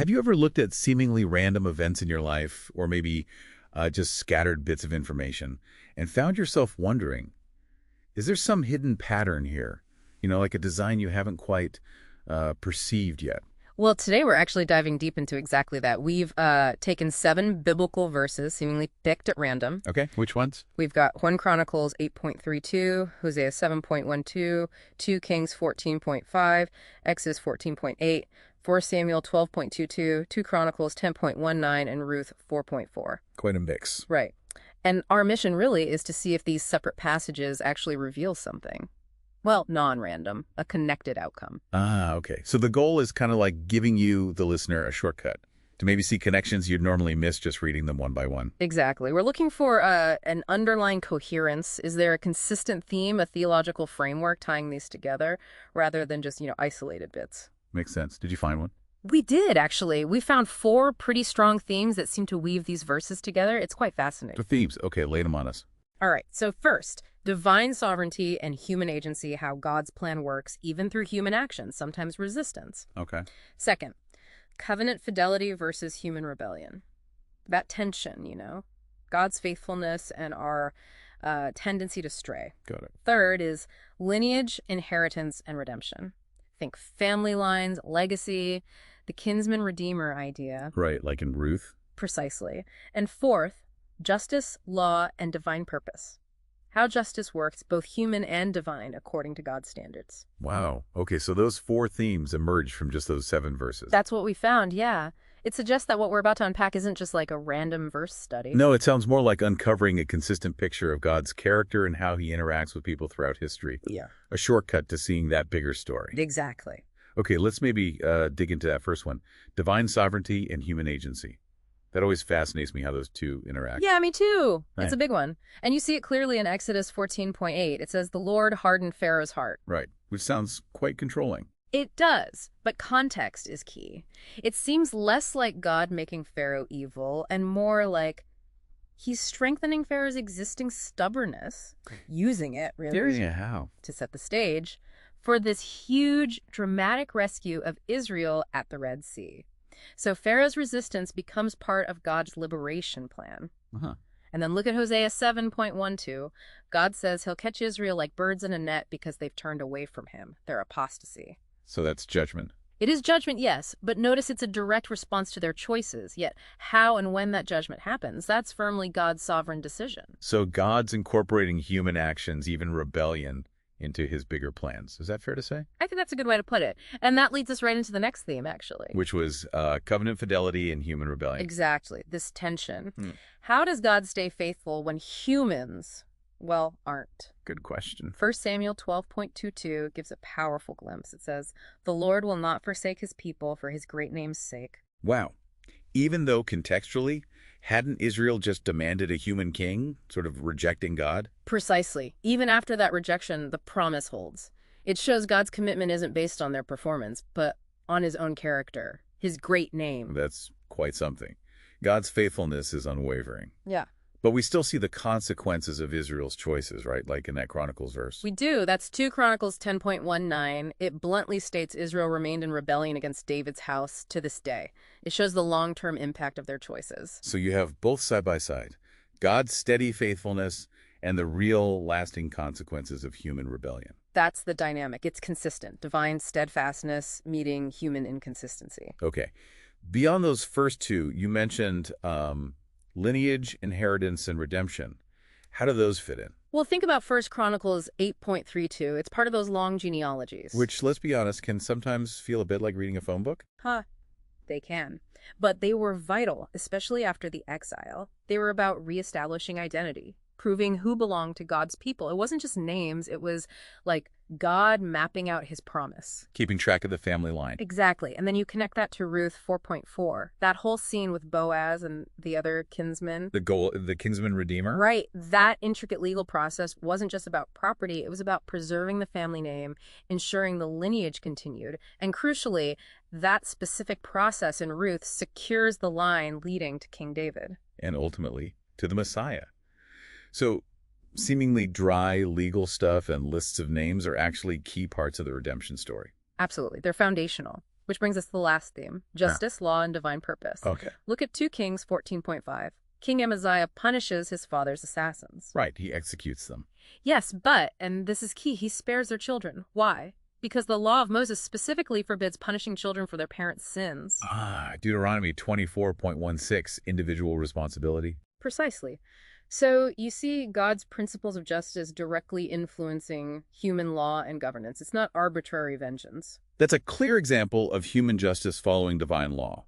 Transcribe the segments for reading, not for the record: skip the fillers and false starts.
Have you ever looked at seemingly random events in your life, or maybe just scattered bits of information, and found yourself wondering, is there some hidden pattern here? Like a design you haven't quite perceived yet. Well, today we're actually diving deep into exactly that. We've taken 7 biblical verses, seemingly picked at random. Okay, which ones? We've got 1 Chronicles 8.32, Hosea 7.12, 2 Kings 14.5, Exodus 14.8, 4 Samuel 12.22, 2 Chronicles 10.19, and Ruth 4.4. Quite a mix. Right. And our mission really is to see if these separate passages actually reveal something. Well, non-random, a connected outcome. Ah, okay. So the goal is kind of like giving you, the listener, a shortcut to maybe see connections you'd normally miss just reading them one by one. Exactly. We're looking for an underlying coherence. Is there a consistent theme, a theological framework tying these together, rather than just, isolated bits? Makes sense. Did you find one? We did, actually. We found 4 pretty strong themes that seem to weave these verses together. It's quite fascinating. The themes. Okay, lay them on us. All right. So first, divine sovereignty and human agency, how God's plan works, even through human actions, sometimes resistance. Okay. Second, covenant fidelity versus human rebellion. That tension, God's faithfulness and our tendency to stray. Got it. Third is lineage, inheritance, and redemption. Think family lines, legacy, the kinsman redeemer idea. Right, like in Ruth. Precisely. And fourth, justice, law, and divine purpose. How justice works, both human and divine, according to God's standards. Wow. Okay, so those 4 themes emerged from just those 7 verses. That's what we found, yeah. It suggests that what we're about to unpack isn't just like a random verse study. No, it sounds more like uncovering a consistent picture of God's character and how he interacts with people throughout history. Yeah. A shortcut to seeing that bigger story. Exactly. Okay, let's maybe dig into that first one. Divine sovereignty and human agency. That always fascinates me how those two interact. Yeah, me too. Right. It's a big one. And you see it clearly in Exodus 14.8. It says, the Lord hardened Pharaoh's heart. Right, which sounds quite controlling. It does, but context is key. It seems less like God making Pharaoh evil and more like he's strengthening Pharaoh's existing stubbornness, using it, really, Yeah, how? to set the stage for this huge, dramatic rescue of Israel at the Red Sea. So Pharaoh's resistance becomes part of God's liberation plan. Uh-huh. And then look at Hosea 7.12. God says he'll catch Israel like birds in a net because they've turned away from him, their apostasy. So that's judgment. It is judgment, yes, but notice it's a direct response to their choices. Yet how and when that judgment happens, that's firmly God's sovereign decision. So God's incorporating human actions, even rebellion, into his bigger plans. Is that fair to say? I think that's a good way to put it. And that leads us right into the next theme, actually. Which was covenant fidelity and human rebellion. Exactly, this tension. How does God stay faithful when humans, aren't? Good question. 1 Samuel 12.22 gives a powerful glimpse. It says, the Lord will not forsake his people for his great name's sake. Wow. Even though contextually, hadn't Israel just demanded a human king, sort of rejecting God? Precisely. Even after that rejection, the promise holds. It shows God's commitment isn't based on their performance, but on his own character, his great name. That's quite something. God's faithfulness is unwavering. Yeah. But we still see the consequences of Israel's choices, right? Like in that Chronicles verse. We do. That's 2 Chronicles 10.19. It bluntly states Israel remained in rebellion against David's house to this day. It shows the long-term impact of their choices. So you have both side by side. God's steady faithfulness and the real lasting consequences of human rebellion. That's the dynamic. It's consistent. Divine steadfastness meeting human inconsistency. Okay. Beyond those first two, you mentioned lineage, inheritance, and redemption. How do those fit in? Well, think about 1 Chronicles 8.32. It's part of those long genealogies. Which, let's be honest, can sometimes feel a bit like reading a phone book. They can. But they were vital, especially after the exile. They were about reestablishing identity, proving who belonged to God's people. It wasn't just names. It was like God mapping out his promise. Keeping track of the family line. Exactly. And then you connect that to Ruth 4.4. That whole scene with Boaz and the other kinsman. The kinsman redeemer? Right. That intricate legal process wasn't just about property. It was about preserving the family name, ensuring the lineage continued. And crucially, that specific process in Ruth secures the line leading to King David. And ultimately, to the Messiah. So, seemingly dry legal stuff and lists of names are actually key parts of the redemption story. Absolutely. They're foundational. Which brings us to the last theme, Yeah. justice, law, and divine purpose. Okay. Look at 2 Kings 14.5. King Amaziah punishes his father's assassins. Right, he executes them. Yes, but, and this is key, he spares their children. Why? Because the law of Moses specifically forbids punishing children for their parents' sins. Deuteronomy 24.16, individual responsibility. Precisely. So you see God's principles of justice directly influencing human law and governance. It's not arbitrary vengeance. That's a clear example of human justice following divine law.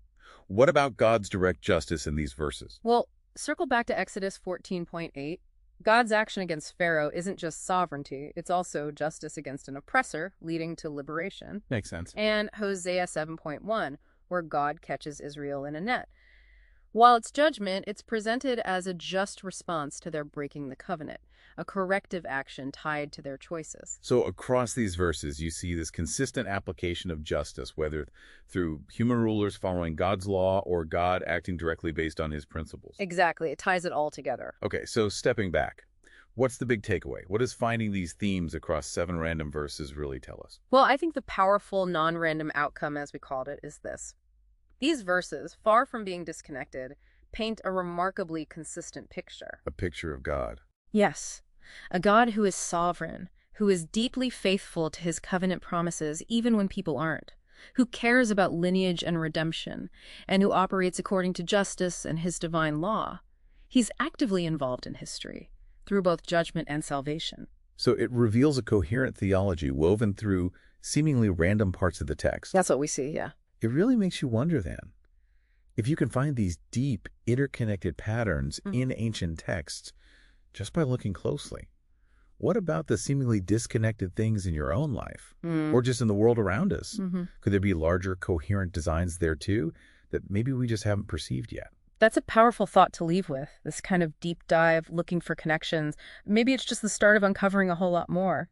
What about God's direct justice in these verses? Well, circle back to Exodus 14.8. God's action against Pharaoh isn't just sovereignty, it's also justice against an oppressor, leading to liberation. Makes sense. And Hosea 7.1, where God catches Israel in a net. While it's judgment, it's presented as a just response to their breaking the covenant, a corrective action tied to their choices. So across these verses, you see this consistent application of justice, whether through human rulers following God's law or God acting directly based on his principles. Exactly, it ties it all together. Okay, so stepping back, what's the big takeaway? What does finding these themes across 7 random verses really tell us? Well, I think the powerful non-random outcome, as we called it, is this. These verses, far from being disconnected, paint a remarkably consistent picture. A picture of God. Yes, a God who is sovereign, who is deeply faithful to his covenant promises even when people aren't, who cares about lineage and redemption, and who operates according to justice and his divine law. He's actively involved in history, through both judgment and salvation. So it reveals a coherent theology woven through seemingly random parts of the text. That's what we see, yeah. It really makes you wonder then, if you can find these deep, interconnected patterns in ancient texts just by looking closely, what about the seemingly disconnected things in your own life or just in the world around us? Could there be larger, coherent designs there too that maybe we just haven't perceived yet? That's a powerful thought to leave with, this kind of deep dive, looking for connections. Maybe it's just the start of uncovering a whole lot more.